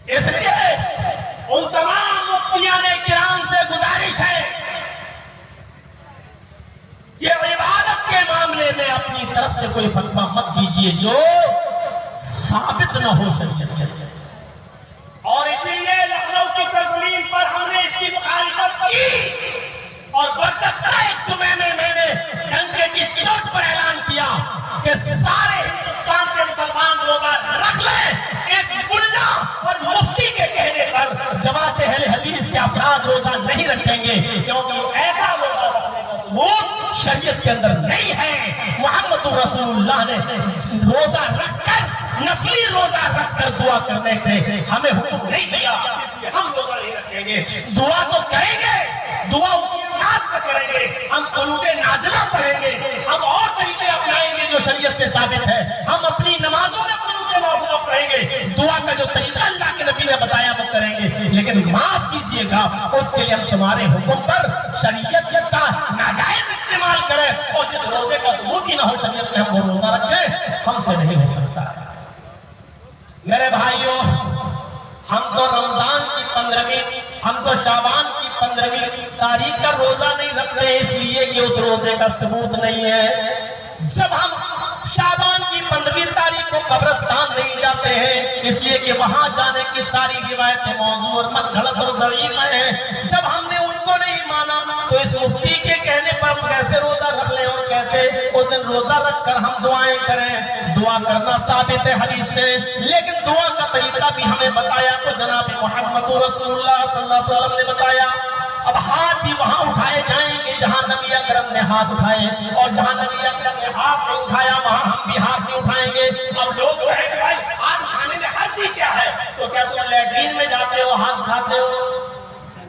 اس لیے ان تمام مفتیان کرام سے گزارش ہے یہ عبادت کے معاملے میں اپنی طرف سے کوئی فتویٰ مت دیجئے جو ثابت نہ ہو شریعت سے، اور اسی لیے لکھنؤ کی سرزمین پر ہم نے اس کی مخالفت کی اور برجستہ ایک جمعے میں نے ڈنکے کی چوٹ پر اعلان کیا کہ سارے ہندوستان کے مسلمان روزہ رکھ لیں۔ اس ملا اور مفتی کے کہنے پر جماعت اہل حدیث کے افراد روزہ نہیں رکھیں گے، کیونکہ ایسا روزہ رکھنے کا ثبوت شریعت کے اندر نہیں ہے۔ محمد رسول اللہ نے روزہ رکھ کر، نفلی روزہ رکھ کر دعا کرنے سے ہمیں حکم نہیں دیا، اس لیے ہم روزہ نہیں رکھیں گے۔ دعا تو کریں گے، دعا اسی انداز میں کریں گے، ہم قنوت نازلہ پڑھیں گے، ہم اور طریقے اپنائیں گے جو شریعت سے ثابت ہے، ہم اپنی نمازوں میں قنوت نازلہ پڑھیں گے، دعا کا جو طریقہ اللہ کے نبی نے بتایا وہ کریں گے، لیکن معاف کیجئے گا اس کے لیے ہم تمہارے حکم پر شریعت کا ناجائز استعمال کریں، اور جس روزے کا ثبوت ہی نہ ہو شریعت میں ہم وہ روزہ رکھیں، ہم سے نہیں ہو سکتا۔ میرے بھائیوں، ہم تو رمضان کی 15ویں، ہم تو شعبان کی 15ویں تاریخ کا روزہ نہیں رکھتے اس لیے کہ اس روزے کا ثبوت نہیں ہے۔ جب ہم شعبان کی 15ویں تاریخ کو قبرستان نہیں جاتے ہیں اس لیے کہ وہاں جانے کی ساری روایتیں موضوع اور من گھڑت اور ضعیف ہیں، جب ہم نے ان کو نہیں مانا تو اس مفتی کے کہنے پر ہم کیسے روزہ رکھ لیں اور کیسے اس دن روزہ رکھ کر ہم دعائیں کریں؟ دعا کرنا ثابت ہے حدیث سے، لیکن دعا کا طریقہ بھی ہمیں بتایا تو جناب محمد رسول اللہ صلی اللہ علیہ وسلم نے بتایا۔ اب ہاتھ بھی وہاں اٹھائے جائیں گے جہاں نبی اکرم نے ہاتھ اٹھائے، اور جہاں نبی اکرم نے ہاتھ نہیں اٹھایا وہاں ہم بھی ہاتھ نہیں اٹھائیں گے۔ اب لوگ کہیں کہ بھائی ہاتھ اٹھانے میں حرج ہی کیا ہے؟ تو کیا تم لیٹرین میں جاتے ہو ہاتھ اٹھاتے ہو؟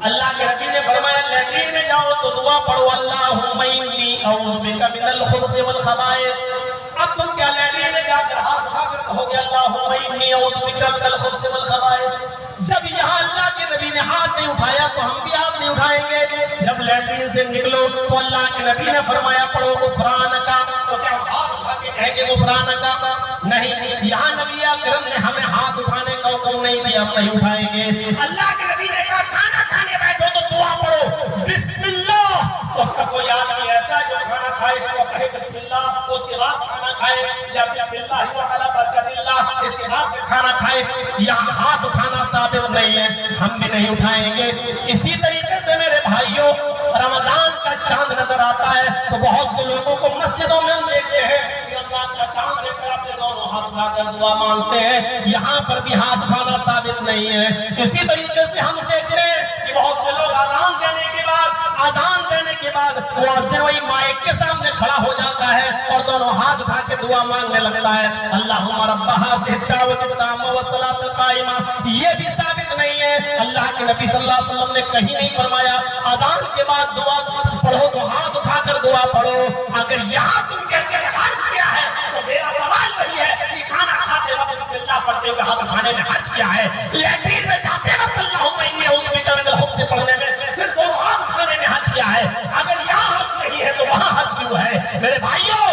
اللہ کے نبی نے فرمایا لیٹرین میں جاؤ تو دعا پڑھو اللہم انی اعوذ بک من الخبث والخبائث۔ اب تم کیا لیٹرین میں جا کر ہاتھ اٹھا کر کہو گے اللہم انی اعوذ بک من الخبث والخبائث؟ جب یہاں اللہ کے نبی نے ہاتھ نہیں اٹھایا تو ہم بھی ہاتھ نہیں اٹھائیں گے۔ جب لیٹرین سے نکلو تو اللہ کے نبی نے فرمایا پڑھو غفرانک، تو کیا ہاتھ اٹھا کے کہیں گے غفرانک؟ نہیں، یہاں نبی اکرم نے ہمیں ہاتھ اٹھانے کا حکم نہیں دیا، ہم نہیں اٹھائیں گے۔ اللہ کے نبی نے کہا کھانا کھانے بیٹھو تو دعا پڑھو بسم اللہ، تو کیا کوئی آدمی ایسا جو کھانا کھائے وہ کہے بسم اللہ اس کے بعد کھانا کھائے، یا بسم اللہ وعلی برکت اللہ اس کے بعد کھانا کھائے؟ یہاں ہاتھ اٹھانا ثابت نہیں ہے، ہم بھی نہیں اٹھائیں گے۔ اسی طریقے سے میرے بھائیوں، رمضان کا چاند نظر آتا ہے تو بہت سے لوگوں کو مسجدوں میں ہم دیکھتے ہیں کہ رمضان کا چاند دیکھ کر اپنے دونوں ہاتھ اٹھا کر دعا مانگتے ہیں، یہاں پر بھی ہاتھ اٹھانا ثابت نہیں ہے۔ اسی طریقے سے ہم دیکھتے ہیں کہ بہت سے لوگ اذان دینے کے بعد مؤذن وہی مائک کے سامنے کھڑا ہو جاتا ہے اور دونوں ہاتھ اٹھا کے دعا مانگنے لگتا ہے، اللہم رب هذه الدعوة التامة والصلاة القائمة۔ یہ بھی ثابت نہیں ہے، اللہ کے نبی صلی اللہ علیہ وسلم نے کہیں نہیں فرمایا اذان کے بعد دعا پڑھو تو ہاتھ اٹھا کر دعا پڑھو۔ اگر یہاں تم کہتے ہیں حرج کیا ہے تو میرا سوال وہی ہے کہ کھانا کھاتے وقت بسم اللہ پڑھتے ہوئے ہاتھ اٹھانے میں حرج کیا ہے؟ لیٹرین میں جاتے وقت اللہم انی اعوذ بک من الخبث پڑھنے میں پھر دونوں ہاتھ اٹھانے میں حرج کیا ہے؟ اگر یہاں حرج نہیں ہے تو وہاں حرج کیوں ہے؟ میرے بھائیوں،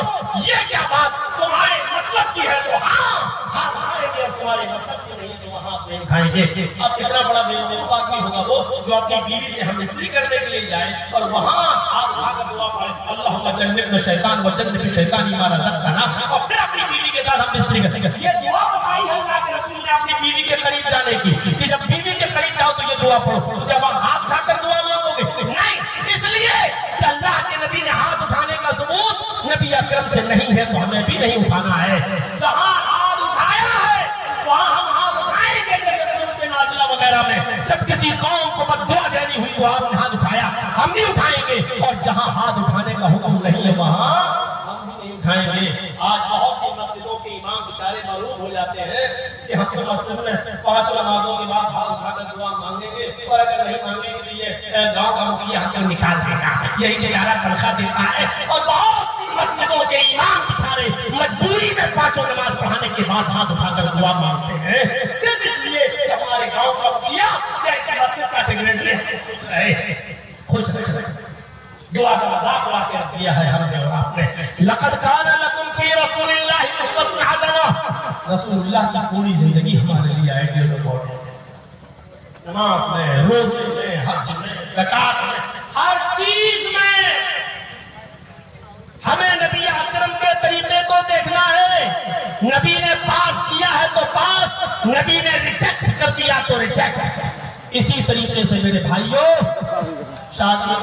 یہ کیا بات تمہارے مطلب کی ہے تو ہاں ہاتھ اٹھائیں گے، اور تمہارے مطلب کی نہیں ہے تو وہاں ہاتھ نہیں اٹھائیں گے۔ اب کتنا بڑا بے وفا بھی ہوگا وہ جو اپنی بیوی سے ہم استری کرنے کے لیے جائے اور وہاں ہاتھ اٹھا کر دعا پڑھے اللہم جنبنا الشیطان وجنب الشیطان ما رزقتنا، اور پھر اپنی بیوی کے ساتھ ہم استری کرتے ہیں۔ یہ دعا بتائی ہے اللہ کے رسول نے اپنی بیوی کے قریب جانے کی کہ جب بیوی کے قریب جاؤ تو یہ دعا پڑھو، تو جب آپ ہاتھ اٹھا کر دعا مانگو گے نہیں، اس لیے کہ اللہ کے نبی نے ہاتھ اٹھانے کا ثبوت نبی اکرم سے نہیں ہے تو ہمیں بھی نہیں اٹھانا ہے۔ جہاں ہاتھ اٹھایا ہے وہاں ہم ہاتھ اٹھائیں گے، جیسے قنوت نازلہ وغیرہ میں جب کسی قوم کو بد دعا دینی ہوئی تو آپ نے ہاتھ اٹھایا، ہم بھی اٹھائیں گے، اور جہاں ہاتھ اٹھانے کا حکم نہیں ہے وہاں ہم بھی نہیں اٹھائیں گے۔ آج بہت سی مسجدوں کے امام بیچارے معروف ہو جاتے ہیں کہ ہم کو مسجد میں 5 نمازوں کے بعد ہاتھ اٹھا کر دعا مانگیں گے، اور اگر نہیں مانگیں گے تو یہ گاؤں کا مکھیا ہم کو نکال دے گا، یہی بیچارہ تنخواہ دیتا ہے۔ اور بہت سی مسجدوں کے امام بیچارے مجبوری میں 5 نماز پڑھانے کے بعد ہاتھ اٹھا کر دعا مانگتے ہیں، صرف اس لیے کہ ہمارے گاؤں کا مکھیا جیسے مسجد کا سیکریٹری خوش رہے۔ دعا کا مذاق اڑا کے رکھ دیا ہے ہم نے اور آپ نے۔ لقد کان لکم فی رسول اللہ اسوۃ حسنہ، رسول اللہ کی پوری زندگی ہمارے لیے آئیڈیل ہے۔ نماز میں، روزے میں، حج میں، زکات میں، ہر چیز میں ہمیں نبی اکرم کے طریقے کو دیکھنا ہے. نبی نے پاس کیا ہے تو پاس، نبی نے ریجیکٹ کر دیا تو ریجیکٹ. اسی طریقے سے میرے بھائیوں، شادی اور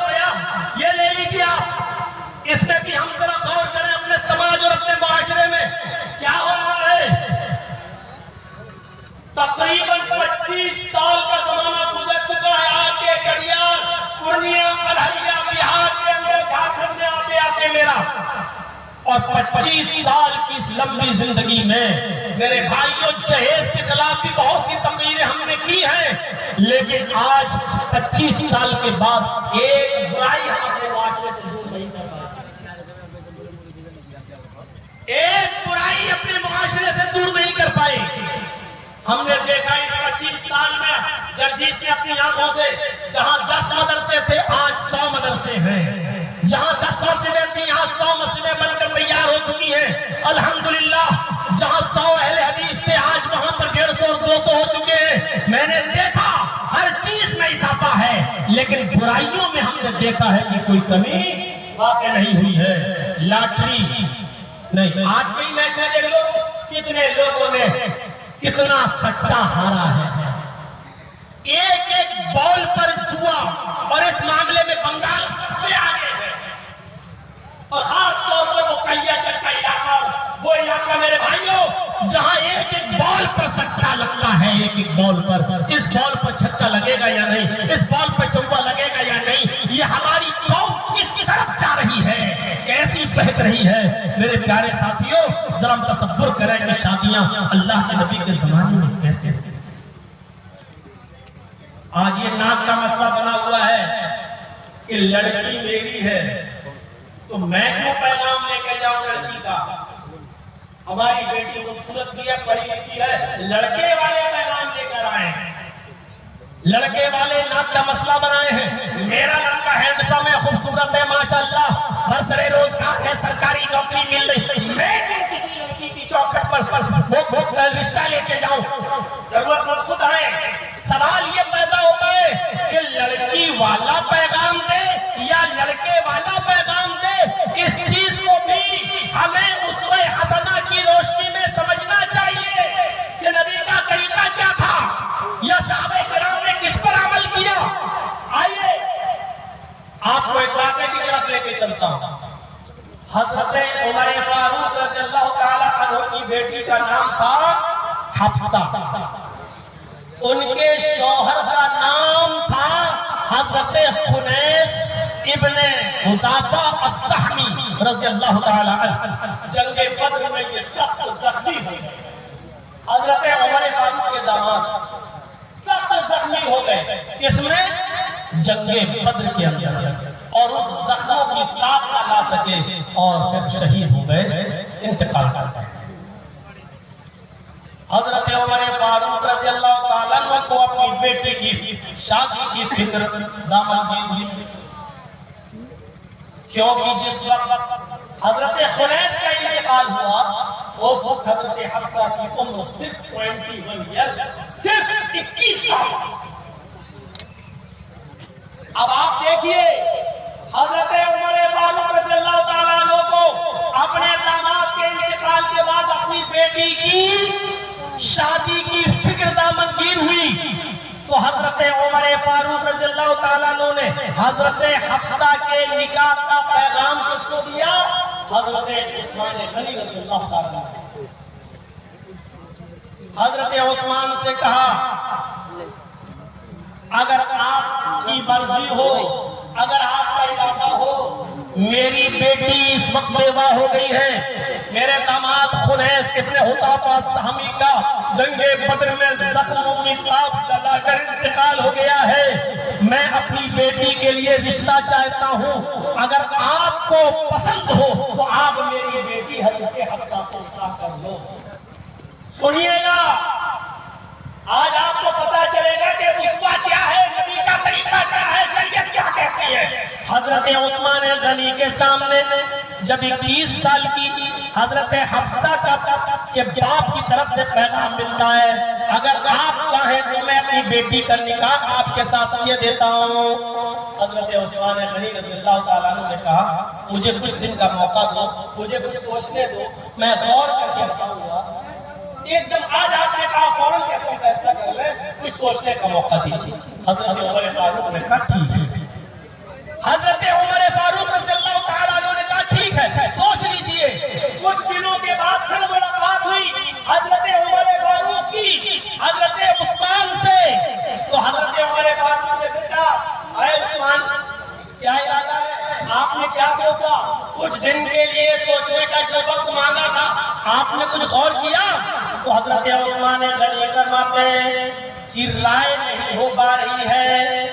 بیاہ یہ لے لیجیے آپ، اس میں بھی ہم ذرا غور کریں اپنے سماج اور اپنے معاشرے میں کیا ہو رہا ہے. تقریباً 25 سال کا زمانہ گزر چکا ہے. آپ کے کٹیہار، پورنیہ، کلہیا، بہار کے اندر، جھارکھنڈ میں آتے آتے میرا، اور 25 سال کی اس لمبی زندگی میں میرے بھائیوں، جہیز کے خلاف بھی بہت سی تقریریں ہم نے کی ہیں، لیکن آج 25 سال کے بعد ایک برائی ہم اپنے معاشرے سے دور نہیں کر پائے. ایک برائی اپنے معاشرے سے دور نہیں کر پائے. ہم نے دیکھا اس 25 سال میں جرجیس نے اپنی آنکھوں سے جہاں 10 مدرسے تھے آج 100 مدرسے ہیں، جہاں 10 مسجدیں تھیں یہاں 100 مسجدیں بن کر تیار ہو چکی ہیں الحمدللہ. جہاں 100 اہل حدیث تھے آج وہاں پر 150 اور 200 ہو چکے ہیں. میں نے دیکھا ہر چیز میں اضافہ ہے، لیکن برائیوں میں ہم نے دیکھا ہے کہ کوئی کمی واقع نہیں ہوئی ہے. لاٹری نہیں، آج کئی میچ میں دیکھ لو کتنے لوگوں نے کتنا سٹا ہارا ہے. ایک ایک بال پر جوا، اور اس معاملے میں بنگال سب سے آگے ہے، اور خاص طور پر وہ کلیا چک کا علاقہ، وہ علاقہ میرے بھائیوں جہاں ایک ایک بال پر سٹا لگتا ہے. ایک ایک بال پر، اس بال پر چھکا لگے گا یا نہیں، اس بال پر چوکا لگے گا یا نہیں. یہ ہماری قوم کس طرف جا رہی ہے، کیسی بہت رہی ہے. میرے پیارے ساتھیوں، ذرا ہم تصور کریں کہ شادیاں اللہ کے نبی کے زمانے میں کیسے تھیں. آج یہ ناک کا مسئلہ بنا ہوا ہے کہ لڑکی میری ہے تو میں کیوں پیغام لے کے جاؤں لڑکی کا. ہماری بیٹی خوبصورت بھی ہے، پڑھی لکھی ہے، لڑکے والے پیغام لے کر آئے ہیں، لڑکے والے ناک کا مسئلہ بنائے ہیں. میرا لڑکا ہینڈسم ہے، خوبصورت ہے، ماشاءاللہ، برسر روزگار ہے، سرکاری نوکری مل رہی ہے. میں کیوں کسی لڑکی کی چوکھٹ پر رشتہ لے کے جاؤں؟ ضرورت مند خود آئے. سوال یہ پیدا ہوتا ہے کہ لڑکی والا پیغام دے یا لڑکے والا پیغام دے. اس چیز کو بھی ہمیں اسوہ حسنہ کی روشنی میں سمجھنا چاہیے کہ نبی کا طریقہ کیا تھا یا صحابہ کرام نے کس پر عمل کیا. آئیے آپ کو ایک واقعے کی طرف لے کے چلتا ہوں. حضرت عمر فاروق رضی اللہ تعالی عنہ کی بیٹی کا نام تھا حفصہ. ان کے شوہر کا نام تھا حضرت خنیس ابن حذافہ السہمی رضی اللہ تعالی عنہ. جنگ بدر میں یہ سخت زخمی ہوئے. حضرت عمر فاروق کے داماد سخت زخمی ہو گئے. کس میں؟ جنگ بدر کے اندر. اور اس زخموں کی تاب نہ لا سکے اور پھر شہید ہو گئے، انتقال کر گئے. حضرت عمر فاروق رضی اللہ تعالیٰ عنہ کو اپنی بیٹی کی شادی کی فکر دامن کی ہوئی، کیونکہ جس وقت حضرت خنیس کا انتقال ہوا اس وقت حضرت حفصہ کی عمر صرف 21 ایئرز، صرف 21 سال. اب آپ دیکھیے حضرت عمر فاروق رضی اللہ تعالیٰ عنہ کو اپنے داماد کے انتقال کے بعد اپنی بیٹی کی شادی کی فکر دامنگیر ہوئی، تو حضرت عمر فاروق رضی اللہ تعالیٰ عنہ نے حضرت حفصہ کے نکاح کا پیغام کس کو دیا؟ حضرت عثمان غنی رضی اللہ تعالیٰ عنہ. حضرت عثمان سے کہا اگر آپ کی مرضی ہو، اگر آپ کا ارادہ ہو، میری بیٹی اس وقت بیوہ ہو گئی ہے، میرے داماد خنیس ابن حذافہ السہمی کا جنگ بدر میں زخموں کی تاب لگا کر انتقال ہو گیا ہے، میں اپنی بیٹی کے لیے رشتہ چاہتا ہوں، اگر آپ کو پسند ہو تو آپ میری بیٹی حضرت حفصہ سے نکاح کر لو. سنیے گا، آج آپ کو پتا چلے گا کہ اسوہ کیا ہے، نبی کا طریقہ کیا ہے، شریعت کیا کہتی ہے. حضرت عثمان غنی کے سامنے جب 21 سال کی حضرت حفصہ کے باپ کی طرف سے پیغام ملتا ہے، اگر آپ چاہیں تو میں اپنی بیٹی کا نکاح آپ کے ساتھ یہ دیتا ہوں۔ حضرت عثمان غنی رضی اللہ تعالیٰ عنہ نے کہا مجھے کچھ دن کا موقع دو، مجھے کچھ سوچنے دو، میں غور کر کے بتاؤں گا۔ ایک دم آج آپ نے کہا فوراً کیسے فیصلہ کر لیں، کچھ سوچنے کا موقع دیجیے۔ حضرت عمر فاروق نے کہا ٹھیک ہے۔ حضرت عمر فاروق رضی اللہ تعالیٰ عنہ نے کہا ٹھیک ہے، سوچ لیجئے۔ کچھ دنوں کے بعد پھر ملاقات ہوئی حضرت عمر فاروق کی حضرت عثمان سے، تو حضرت عمر فاروق نے پھر کہا اے عثمان کیا ارادہ ہے، آپ نے کیا سوچا؟ کچھ دن کے لیے سوچنے کا جو وقت مانگا تھا آپ نے کچھ غور کیا؟ تو حضرت عثمان غنی فرماتے ہیں کہ رائے نہیں ہو پا رہی ہے،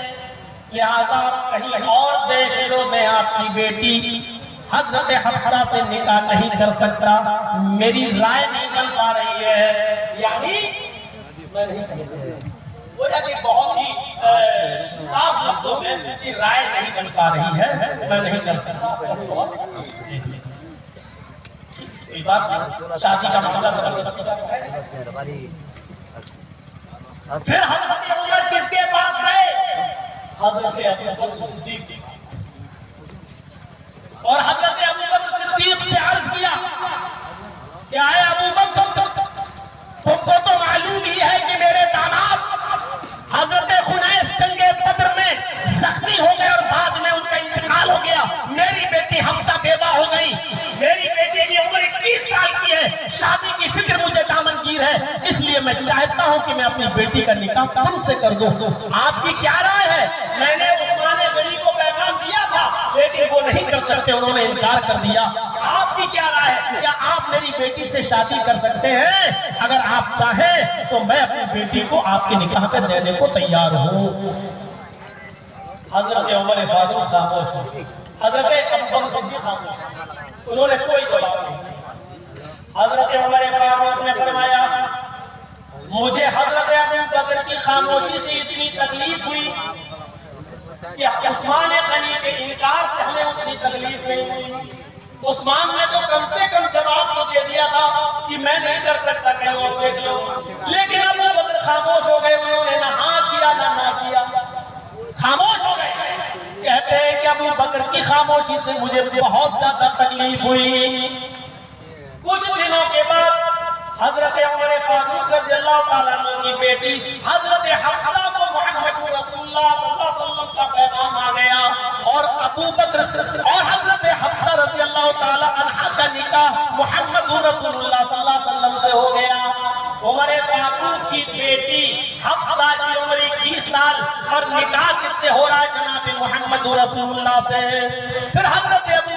لہذا کہیں اور دیکھ لو، میں آپ کی بیٹی حضرت حفصہ سے نکاح نہیں کر سکتا، میری رائے نہیں بن پا رہی ہے، یعنی میں نہیں کر سکتا۔ وہ جاتی بہت ہی صاف لفظوں میں کہ رائے نہیں بن پا رہی ہے، میں نہیں کر سکتا۔ شادی کا معاملہ زبردستی ہے۔ پھر حضرت عمر کس کے پاس گئے؟ حضرت ابوبکر صدیق، اور حضرت ابوبکر صدیق سے عرض کیا کہ اے ابوبکر تم کو تو معلوم ہی ہے کہ میرے داماد حضرت خنیس جنگ بدر میں زخمی ہو گئے اور بعد میں ان کا انتقال ہو گیا، میری بیٹی حفصہ بیوہ ہو گئی، میری بیٹی کی عمر 21 سال کی ہے، شادی کی فکر مجھے دامنگیر ہے، اس لیے میں چاہتا ہوں کہ میں اپنی بیٹی کا نکاح تم سے کر دوں، آپ کی کیا رائے ہے؟ میں نے عثمان غنی کو پیغام دیا تھا لیکن وہ نہیں کر سکتے، انہوں نے انکار کر دیا، آپ کی کیا رائے ہے؟ کیا آپ میری بیٹی سے شادی کر سکتے ہیں؟ اگر آپ چاہیں تو میں اپنی بیٹی کو آپ کے نکاح پہ دینے کو تیار ہوں۔ حضرت عمر فاروق خاموش، حضرت ابوبکر صدیق خاموش، انہوں نے کوئی جواب نہیں دیا۔ حضرت عمر فاروق نے فرمایا مجھے حضرت ابوبکر کی خاموشی سے اتنی تکلیف ہوئی کہ عثمان غنی کے انکار سے ہمیں اتنی تکلیف نہیں ہوئی۔ عثمان نے تو کم سے کم جواب تو دے دیا تھا کہ میں نہیں کر سکتا، کہ وہ دیکھ لو، لیکن ابوبکر خاموش ہو گئے، انہوں نے نہ ہاں کیا نہ کیا، خاموش ہو گئے۔ کہتے ہیں کہ ابوبکر کی خاموشی سے مجھے بہت زیادہ تکلیف ہوئی۔ کچھ دنوں کے بعد حضرت عمر فاروق رضی اللہ تعالیٰ عنہ کی بیٹی حضرت حفصہ کو محمد رسول اللہ صلی اللہ علیہ وسلم کا پیغام آ گیا، اور ابوبکر اور حضرت حفصہ رضی اللہ تعالیٰ عنہ کا نکاح محمد رسول اللہ صلی اللہ علیہ وسلم سے ہو گیا۔ عمر فاروق کی بیٹی حفصہ کی عمر 21 سال اور نکاح کس سے ہو رہا ہے؟ جناب محمد رسول اللہ سے۔ پھر حضرت ابو